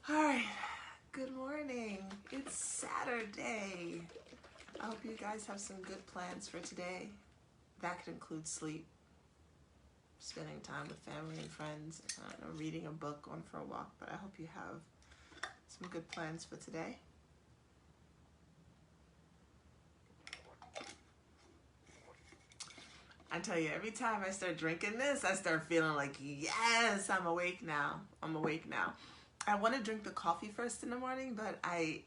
All right, good morning. It's Saturday. I hope you guys have some good plans for today. That could include sleep, spending time with family and friends, I don't know, reading a book, going for a walk, but I hope you have some good plans for today. I tell you, every time I start drinking this, I start feeling like, yes, I'm awake now. I want to drink the coffee first in the morning, but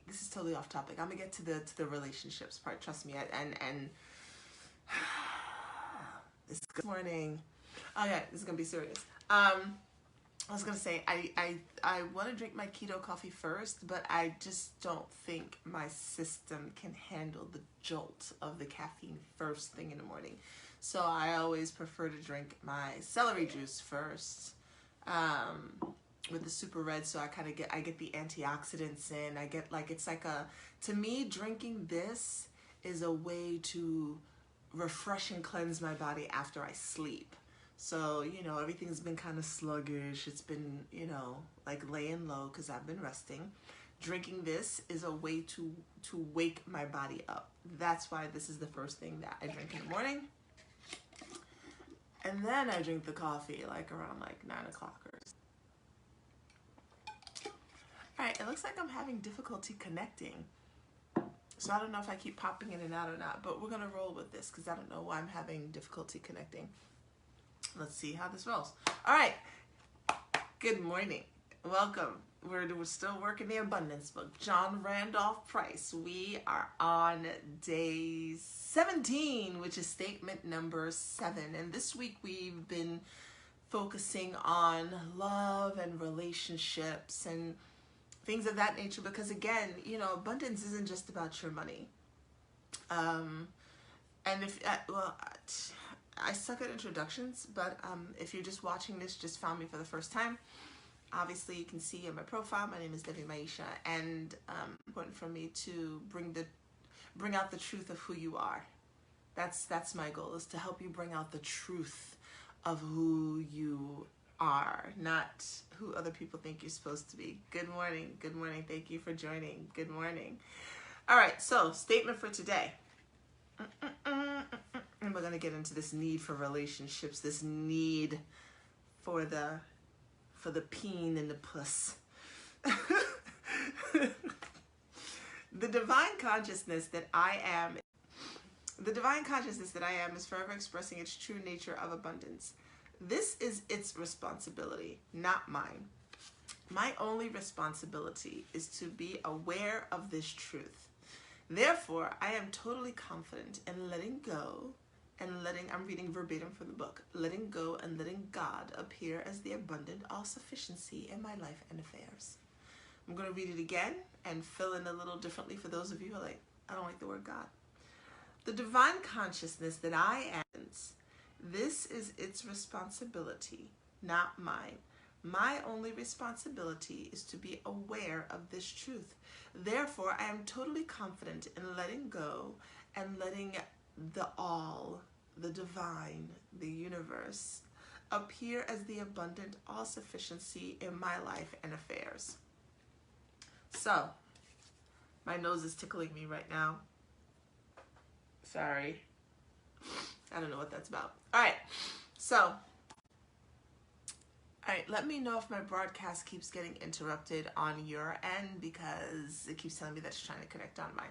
this is totally off topic. I'm gonna get to the relationships part. Trust me. And this good morning. Oh yeah, this is gonna be serious. I was gonna say I want to drink my keto coffee first, but I just don't think my system can handle the jolt of the caffeine first thing in the morning. So I always prefer to drink my celery juice first, with the super red. So I get the antioxidants in. I get to me, drinking this is a way to refresh and cleanse my body after I sleep. So, everything's been kind of sluggish. It's been, like laying low because I've been resting. Drinking this is a way to wake my body up. That's why this is the first thing that I drink in the morning. And then I drink the coffee around 9 o'clock or so. All right, it looks like I'm having difficulty connecting. So I don't know if I keep popping in and out or not, but we're going to roll with this because I don't know why I'm having difficulty connecting. Let's see how this rolls. All right. Good morning. Welcome. We're still working the abundance book. John Randolph Price. We are on day 17, which is statement number 7. And this week we've been focusing on love and relationships and things of that nature, because again, abundance isn't just about your money. And if, I suck at introductions, but if you're just watching this, just found me for the first time, obviously you can see in my profile, my name is Debbie Maisha, and important for me to bring out the truth of who you are. That's my goal, is to help you bring out the truth of who you are, not who other people think you're supposed to be. Good morning. Good morning. Thank you for joining. Good morning. All right, so statement for today. And we're going to get into this need for relationships, this need for the peen and the puss. The divine consciousness that I am is forever expressing its true nature of abundance. This is its responsibility, not mine. My only responsibility is to be aware of this truth. Therefore, I am totally confident in letting go and I'm reading verbatim from the book, letting go and letting God appear as the abundant all-sufficiency in my life and affairs. I'm going to read it again and fill in a little differently for those of you who are like, I don't like the word God. The divine consciousness that I am, this is its responsibility, not mine. My only responsibility is to be aware of this truth. Therefore, I am totally confident in letting go and letting the all, the divine, the universe, appear as the abundant all-sufficiency in my life and affairs. So, my nose is tickling me right now. Sorry. I don't know what that's about. All right. So, let me know if my broadcast keeps getting interrupted on your end, because it keeps telling me that it's trying to connect on mine.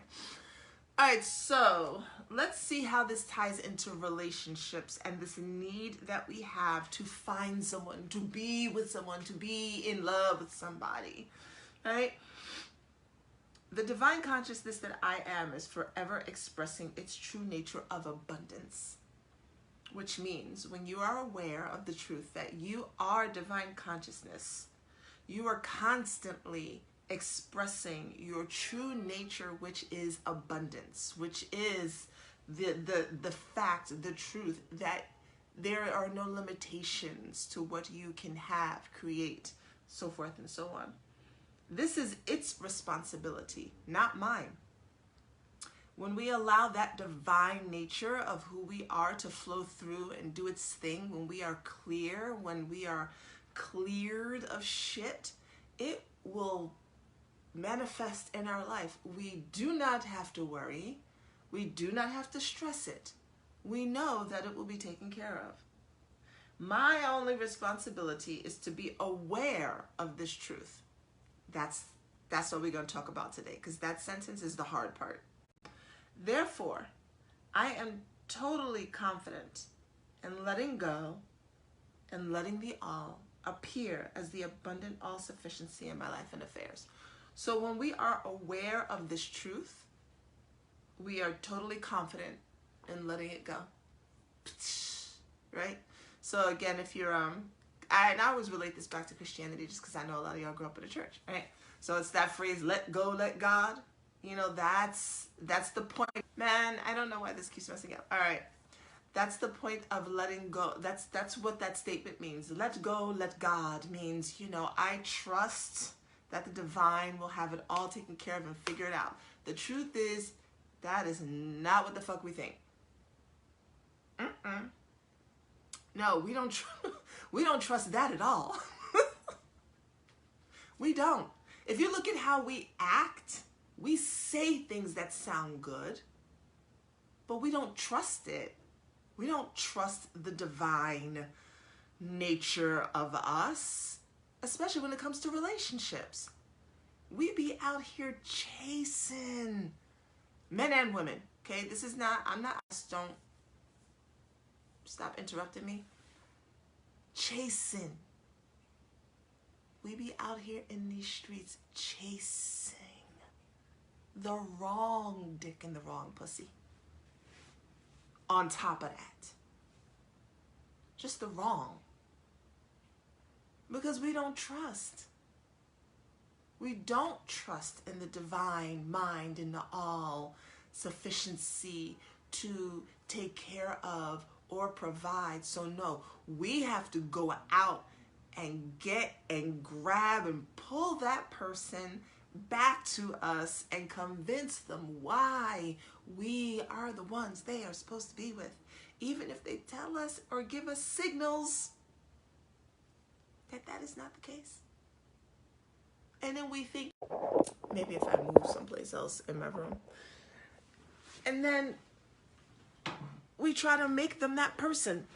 All right, so let's see how this ties into relationships and this need that we have to find someone, to be with someone, to be in love with somebody, right? The divine consciousness that I am is forever expressing its true nature of abundance, which means when you are aware of the truth that you are divine consciousness, you are constantly expressing your true nature, which is abundance, which is the fact, the truth that there are no limitations to what you can have, create, so forth and so on. This is its responsibility, not mine. When we allow that divine nature of who we are to flow through and do its thing, when we are clear, when we are cleared of shit, it will manifest in our life. We do not have to worry. We do not have to stress it. We know that it will be taken care of. My only responsibility is to be aware of this truth. That's what we're going to talk about today, because that sentence is the hard part. Therefore, I am totally confident in letting go and letting the all appear as the abundant all-sufficiency in my life and affairs. So when we are aware of this truth, we are totally confident in letting it go. Right? So again, if you're, I always relate this back to Christianity just because I know a lot of y'all grew up in a church, right? So it's that phrase, let go, let God. You know, that's the point. Man, I don't know why this keeps messing up. All right. That's the point of letting go. That's what that statement means. Let go, let God means, you know, I trust that the divine will have it all taken care of and figure it out. The truth is, that is not what the fuck we think. No, we don't trust that at all. We don't. If you look at how we act, we say things that sound good, but we don't trust it. We don't trust the divine nature of us, especially when it comes to relationships. We be out here chasing men and women. Okay, this is not, don't stop interrupting me. Chasing. We be out here in these streets chasing the wrong dick and the wrong pussy. On top of that, just the wrong. Because we don't trust. We don't trust in the divine mind and the all sufficiency to take care of or provide. So no, we have to go out and get and grab and pull that person back to us and convince them why we are the ones they are supposed to be with, even if they tell us or give us signals that is not the case. And then we think, maybe if I move someplace else in my room, and then we try to make them that person.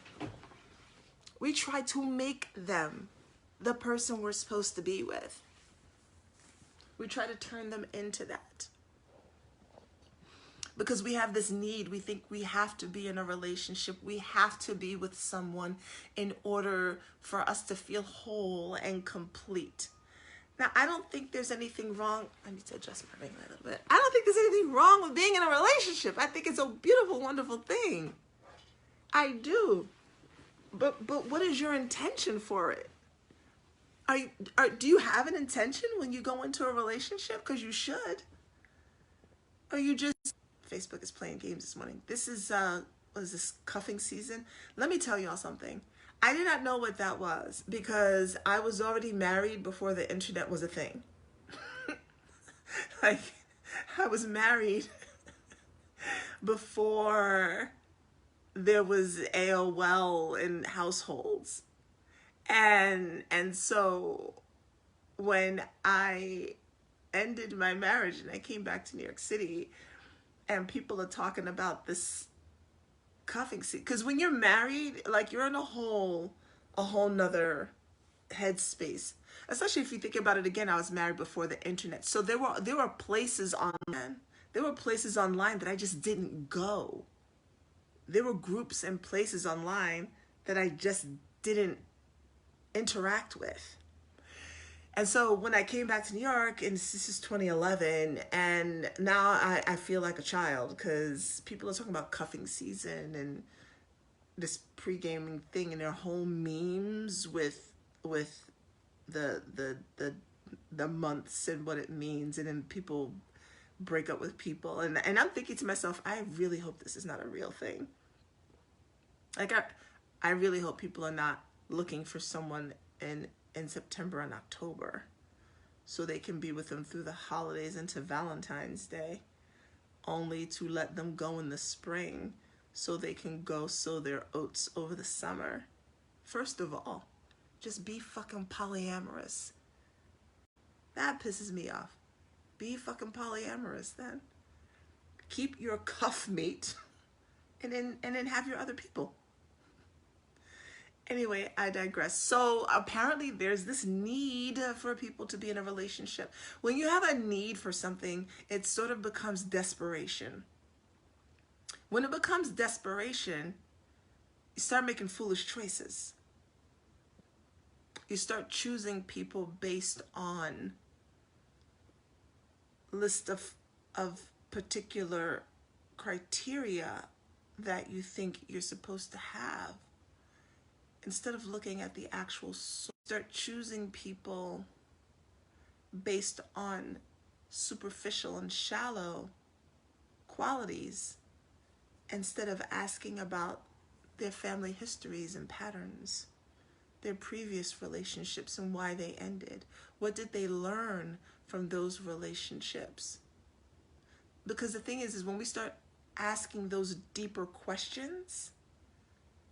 We try to make them the person we're supposed to be with. We try to turn them into that. Because we have this need. We think we have to be in a relationship. We have to be with someone in order for us to feel whole and complete. Now, I don't think there's anything wrong. I need to adjust my ring a little bit. I don't think there's anything wrong with being in a relationship. I think it's a beautiful, wonderful thing. I do. But what is your intention for it? Do you have an intention when you go into a relationship? Because you should. Or you just... Facebook is playing games this morning. This is, what is this, cuffing season? Let me tell y'all something. I did not know what that was because I was already married before the internet was a thing. Like, I was married before there was AOL in households. And so when I ended my marriage and I came back to New York City and people are talking about this cuffing seat, because when you're married, like, you're in a whole nother headspace. Especially if you think about it again, I was married before the internet. So there were places online. There were places online that I just didn't go. There were groups and places online that I just didn't interact with. And so when I came back to New York, and this is 2011, and now I feel like a child because people are talking about cuffing season and this pre-gaming thing, and their whole memes with the months and what it means, and then people break up with people, and I'm thinking to myself, I really hope this is not a real thing. Like, I really hope people are not looking for someone in September and October so they can be with them through the holidays into Valentine's Day, only to let them go in the spring so they can go sow their oats over the summer. First of all, just be fucking polyamorous. That pisses me off. Be fucking polyamorous then. Keep your cuff mate and then have your other people. Anyway, I digress. So apparently there's this need for people to be in a relationship. When you have a need for something, it sort of becomes desperation. When it becomes desperation, you start making foolish choices. You start choosing people based on list of particular criteria that you think you're supposed to have, instead of looking at the actual source. Start choosing people based on superficial and shallow qualities instead of asking about their family histories and patterns, their previous relationships and why they ended. What did they learn from those relationships? Because the thing is when we start asking those deeper questions,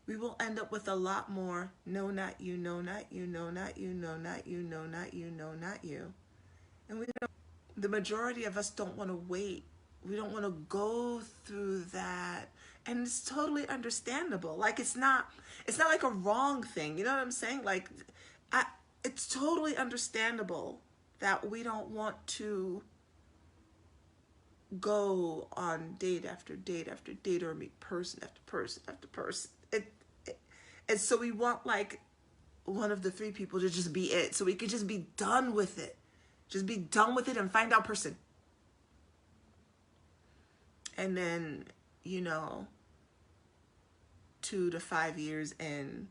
we will end up with a lot more no, not you, no, not you, no, not you, no, not you, no, not you, no, not you. And the majority of us don't want to wait. We don't want to go through that. And it's totally understandable. Like it's not like a wrong thing. You know what I'm saying? Like it's totally understandable that we don't want to go on date after date after date or meet person after person after person. And so we want like one of the three people to just be it. So we could just be done with it. Just be done with it and find out person. And then, 2 to 5 years in,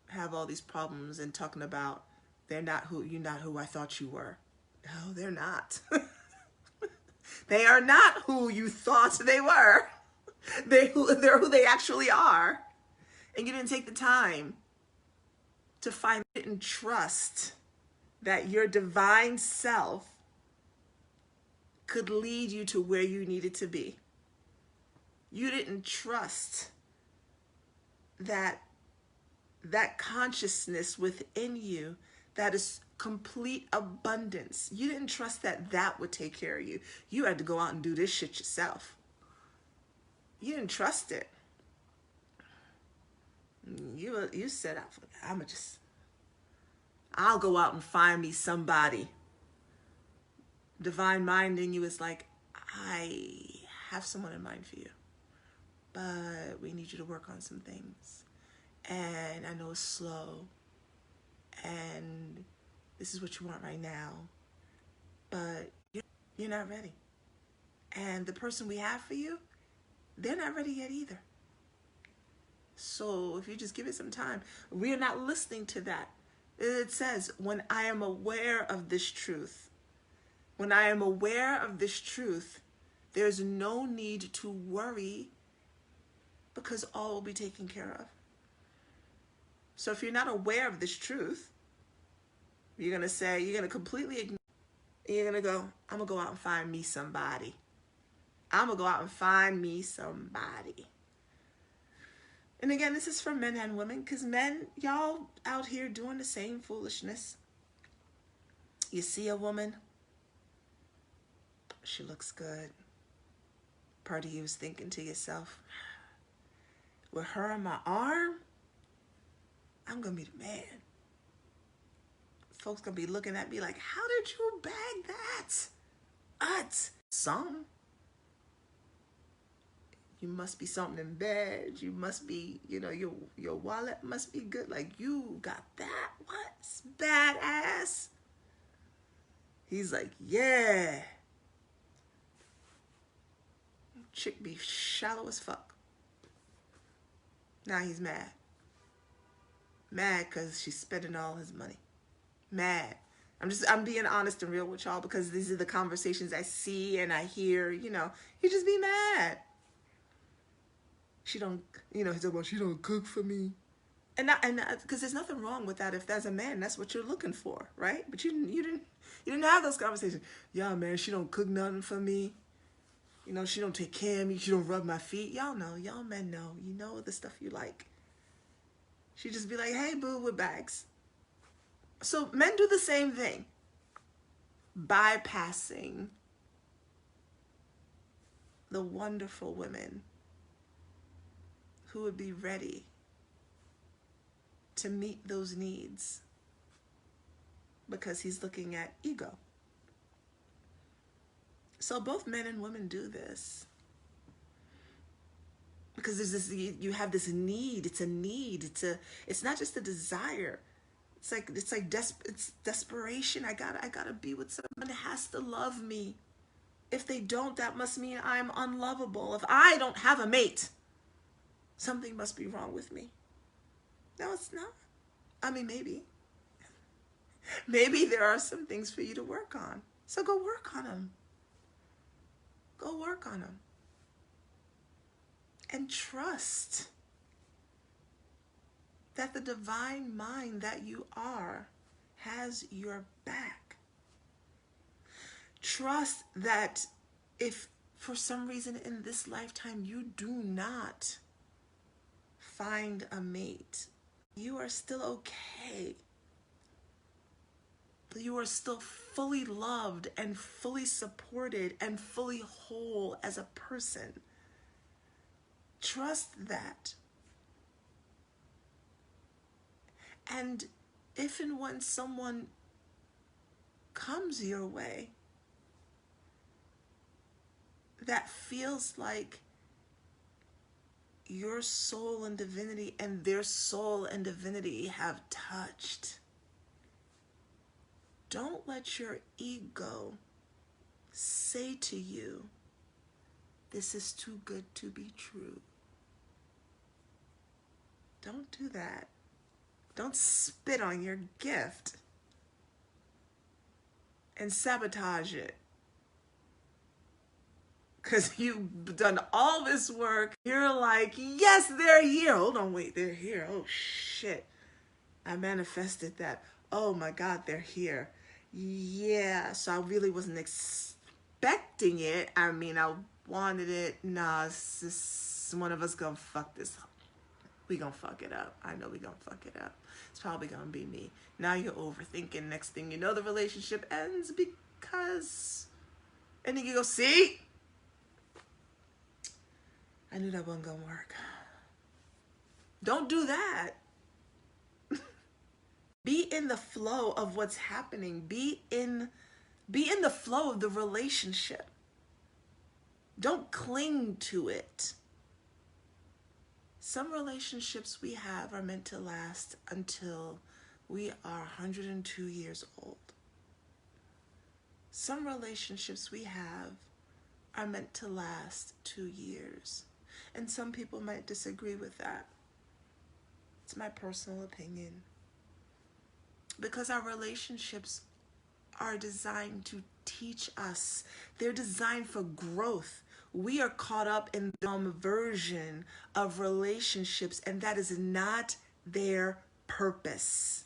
have all these problems and talking about you're not who I thought you were. No, they're not. They are not who you thought they were. They're who they actually are. And you didn't take the time to find it and trust that your divine self could lead you to where you needed to be. You didn't trust that consciousness within you that is complete abundance. You didn't trust that would take care of you. You had to go out and do this shit yourself. You didn't trust it. You set out for that. I'll go out and find me somebody. Divine mind in you is like, I have someone in mind for you, but we need you to work on some things. And I know it's slow, and this is what you want right now, but you're not ready. And the person we have for you, they're not ready yet either. So if you just give it some time, we are not listening to that. It says, when I am aware of this truth, there's no need to worry because all will be taken care of. So if you're not aware of this truth, you're going to completely ignore. You're going to go, I'm going to go out and find me somebody. And again, this is for men and women, because men, y'all out here doing the same foolishness. You see a woman, she looks good. Part of you is thinking to yourself, with her on my arm, I'm going to be the man. Folks going to be looking at me like, how did you bag that? Some. You must be something in bed. You must be, your wallet must be good. Like, you got that? What? It's badass. He's like, yeah. Chick be shallow as fuck. Now he's mad. Mad because she's spending all his money. Mad. I'm being honest and real with y'all, because these are the conversations I see and I hear, you just be mad. She don't, he's talking about, she don't cook for me. And because there's nothing wrong with that. If that's a man, that's what you're looking for, right? But you didn't have those conversations. Yeah, man, she don't cook nothing for me. She don't take care of me. She don't rub my feet. Y'all know, y'all men know. You know the stuff you like. She just be like, hey, boo, with bags. So men do the same thing. bypassing the wonderful women who would be ready to meet those needs because he's looking at ego. So both men and women do this because there's this, you have this need. It's a need. It's not just a desire. It's desperation. I gotta be with someone that has to love me. If they don't, that must mean I'm unlovable. If I don't have a mate, something must be wrong with me. No, it's not. I mean, maybe. Maybe there are some things for you to work on. So go work on them. Go work on them. And trust that the divine mind that you are has your back. Trust that if for some reason in this lifetime you do not find a mate, you are still okay. You are still fully loved and fully supported and fully whole as a person. Trust that. And if and when someone comes your way that feels like your soul and divinity and their soul and divinity have touched, don't let your ego say to you, this is too good to be true. Don't do that. Don't spit on your gift and sabotage it. Because you've done all this work. You're like, yes, they're here. Hold on, wait, they're here. Oh, shit. I manifested that. Oh, my God, they're here. Yeah, so I really wasn't expecting it. I mean, I wanted it. Nah, it's just one of us gonna fuck this up. We gonna fuck it up. I know we gonna fuck it up. It's probably gonna be me. Now you're overthinking. Next thing you know, the relationship ends because... And then you go, see? I knew that wasn't gonna work. Don't do that. Be in the flow of what's happening. Be in the flow of the relationship. Don't cling to it. Some relationships we have are meant to last until we are 102 years old. Some relationships we have are meant to last 2 years. And some people might disagree with that. It's my personal opinion. Because our relationships are designed to teach us. They're designed for growth. We are caught up in the version of relationships, and that is not their purpose.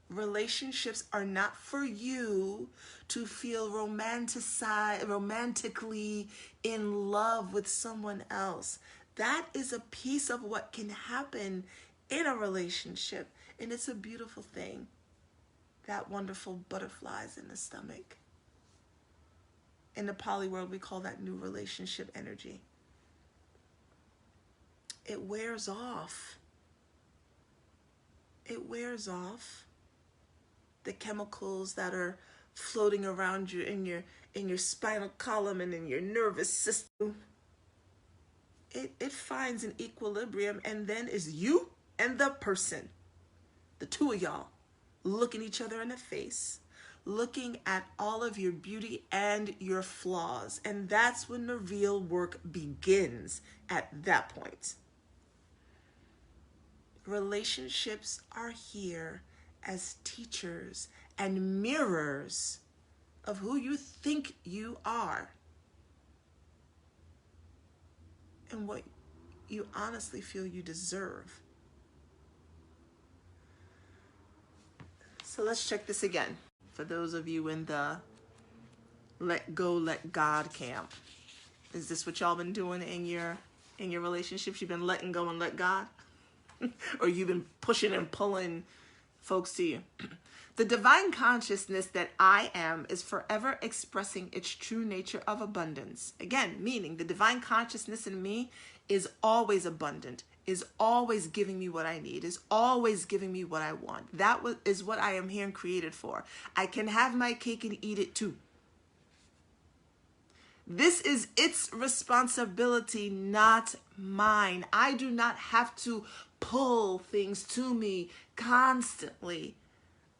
Relationships are not for you to feel romantically in love with someone else. That is a piece of what can happen in a relationship, and it's a beautiful thing. That wonderful butterflies in the stomach. In the poly world, we call that new relationship energy. It wears off. It wears off. The chemicals that are floating around you in your spinal column and in your nervous system. It finds an equilibrium, and then is you and the person, the two of y'all, looking each other in the face, looking at all of your beauty and your flaws. And that's when the real work begins at that point. Relationships are here as teachers and mirrors of who you think you are and what you honestly feel you deserve. So let's check this again. For those of you in the let go, let God camp. Is this what y'all been doing in your relationships? You've been letting go and let God? Or you've been pushing and pulling folks to you? The divine consciousness that I am is forever expressing its true nature of abundance. Again, meaning the divine consciousness in me is always abundant, is always giving me what I need, is always giving me what I want. That is what I am here and created for. I can have my cake and eat it too. This is its responsibility, not mine. I do not have to pull things to me constantly.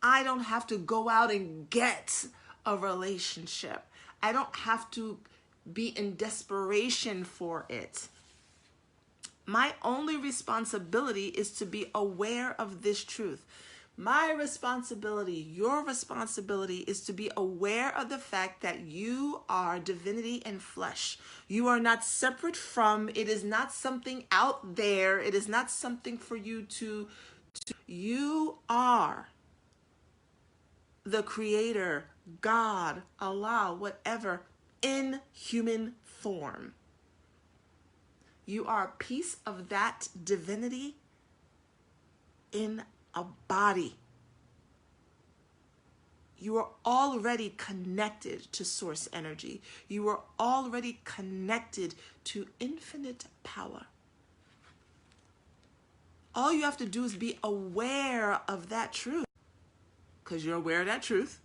I don't have to go out and get a relationship. I don't have to be in desperation for it. My only responsibility is to be aware of this truth. My responsibility, your responsibility, is to be aware of the fact that you are divinity and flesh. You are not separate from, it is not something out there. It is not something for you to you are the creator, God, Allah, whatever, in human form. You are a piece of that divinity in a body. You are already connected to source energy. You are already connected to infinite power. All you have to do is be aware of that truth. Because you're aware of that truth.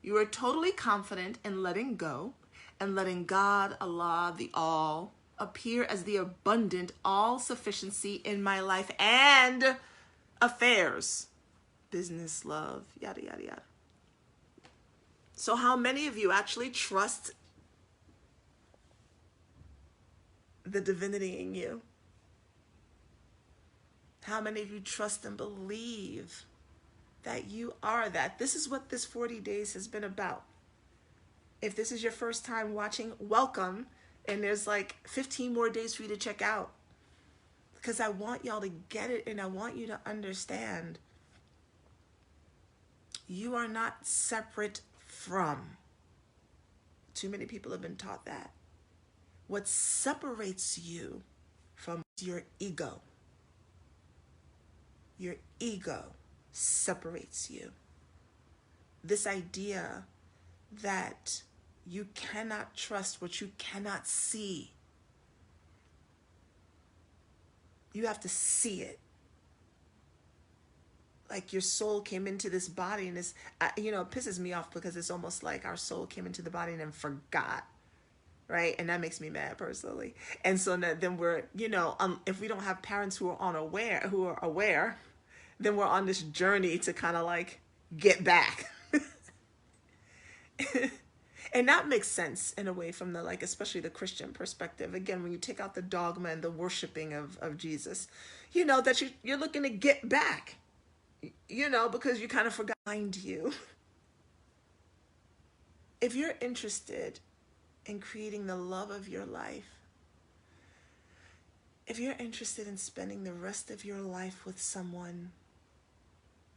You are totally confident in letting go and letting God, Allah, the All, appear as the abundant all-sufficiency in my life and affairs. Business, love, yada, yada, yada. So how many of you actually trust the divinity in you? How many of you trust and believe that you are that? This is what this 40 days has been about. If this is your first time watching, welcome. And there's like 15 more days for you to check out. Because I want y'all to get it and I want you to understand. You are not separate from. Too many people have been taught that. What separates you from your ego. Your ego separates you. This idea that you cannot trust what you cannot see. You have to see it. Like your soul came into this body and it's, it pisses me off because it's almost like our soul came into the body and then forgot. Right? And that makes me mad personally. And so then we're, if we don't have parents who are aware, then we're on this journey to kind of like get back. And that makes sense in a way from the, like, especially the Christian perspective. Again, when you take out the dogma and the worshiping of Jesus, that you're looking to get back, because you kind of forgot you. If you're interested in creating the love of your life, if you're interested in spending the rest of your life with someone,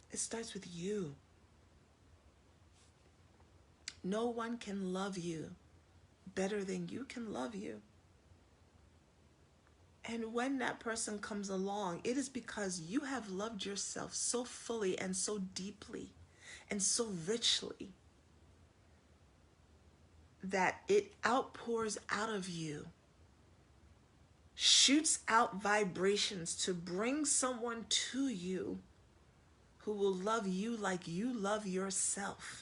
it starts with you. No one can love you better than you can love you. And when that person comes along, it is because you have loved yourself so fully and so deeply and so richly that it outpours out of you, shoots out vibrations to bring someone to you who will love you like you love yourself.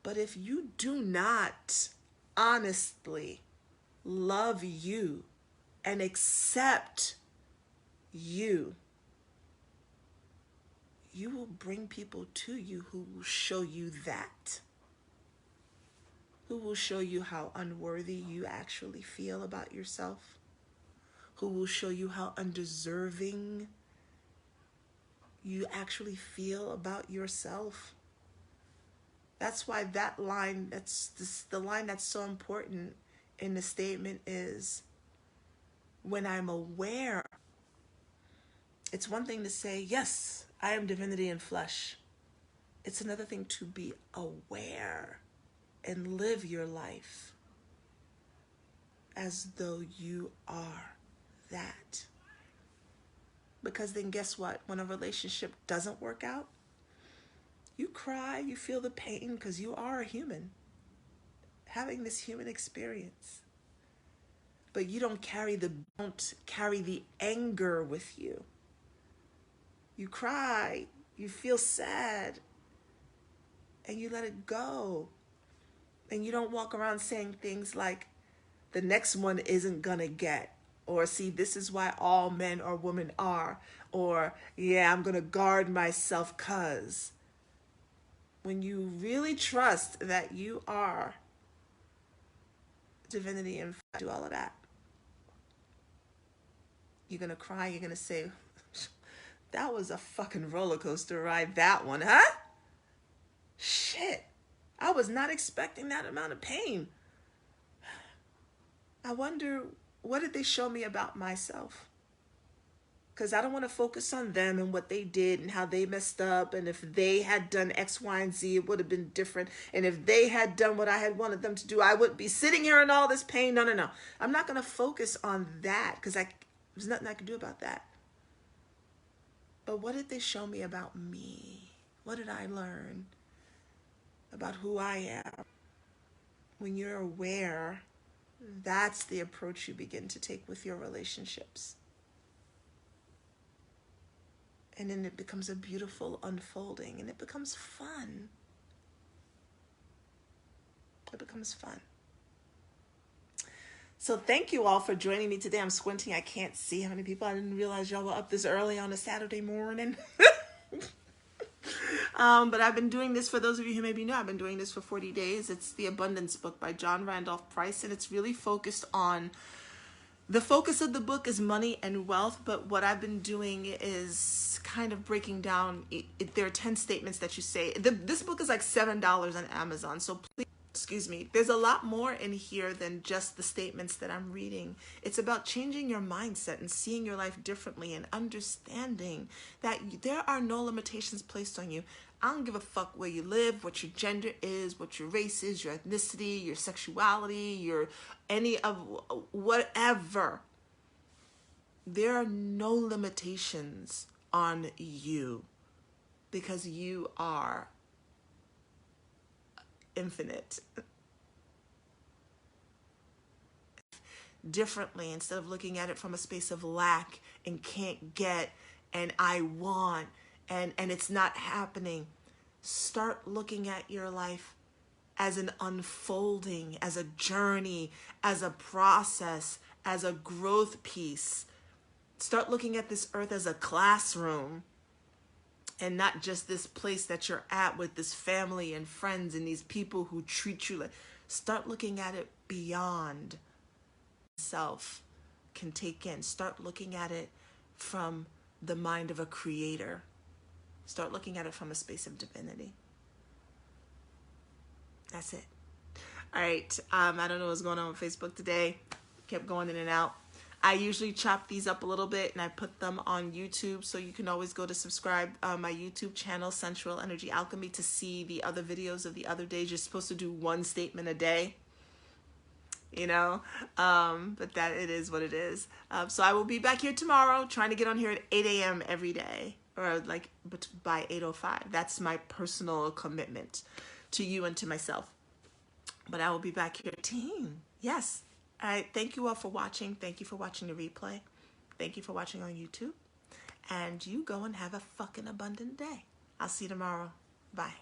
But if you do not honestly love you and accept you, you will bring people to you who will show you that. Who will show you how unworthy you actually feel about yourself. Who will show you how undeserving you actually feel about yourself. That's why that line, the line that's so important in the statement is, when I'm aware. It's one thing to say, yes, I am divinity in flesh. It's another thing to be aware and live your life as though you are that. Because then guess what? When a relationship doesn't work out, you cry, you feel the pain because you are a human having this human experience. But you don't carry the anger with you. You cry, you feel sad, and you let it go. And you don't walk around saying things like, the next one isn't gonna get, or see, this is why all men or women are, or yeah, I'm gonna guard myself cause. When you really trust that you are divinity and do all of that, you're gonna cry, you're gonna say, that was a fucking roller coaster ride, that one, huh? Shit, I was not expecting that amount of pain. I wonder, what did they show me about myself? Because I don't want to focus on them and what they did and how they messed up. And if they had done X, Y, and Z, it would have been different. And if they had done what I had wanted them to do, I wouldn't be sitting here in all this pain. No, no, no. I'm not going to focus on that because there's nothing I can do about that. But what did they show me about me? What did I learn about who I am? When you're aware, that's the approach you begin to take with your relationships. And then it becomes a beautiful unfolding, and it becomes fun. It becomes fun. So thank you all for joining me today. I'm squinting. I can't see how many people. I didn't realize y'all were up this early on a Saturday morning. But I've been doing this, for those of you who maybe know, I've been doing this for 40 days. It's the Abundance Book by John Randolph Price, and it's really focused on, the focus of the book is money and wealth, but what I've been doing is kind of breaking down, there are 10 statements that you say. This book is like $7 on Amazon, so please, excuse me, there's a lot more in here than just the statements that I'm reading. It's about changing your mindset and seeing your life differently and understanding that there are no limitations placed on you. I don't give a fuck where you live, what your gender is, what your race is, your ethnicity, your sexuality, your any of whatever. There are no limitations on you because you are infinite. Differently, instead of looking at it from a space of lack and can't get and I want and it's not happening. Start looking at your life as an unfolding, as a journey, as a process, as a growth piece. Start looking at this earth as a classroom and not just this place that you're at with this family and friends and these people who treat you like. Start looking at it beyond self can take in. Start looking at it from the mind of a creator. Start looking at it from a space of divinity. That's it. All right. I don't know what's going on with Facebook today. Kept going in and out. I usually chop these up a little bit and I put them on YouTube, so you can always go to subscribe my YouTube channel, Sensual Energy Alchemy, to see the other videos of the other days. You're supposed to do one statement a day, you know, but that it is what it is. So I will be back here tomorrow, trying to get on here at 8 a.m. every day, or like by 8:05. That's my personal commitment to you and to myself. But I will be back here. Team, yes. All right. Thank you all for watching. Thank you for watching the replay. Thank you for watching on YouTube. And you go and have a fucking abundant day. I'll see you tomorrow. Bye.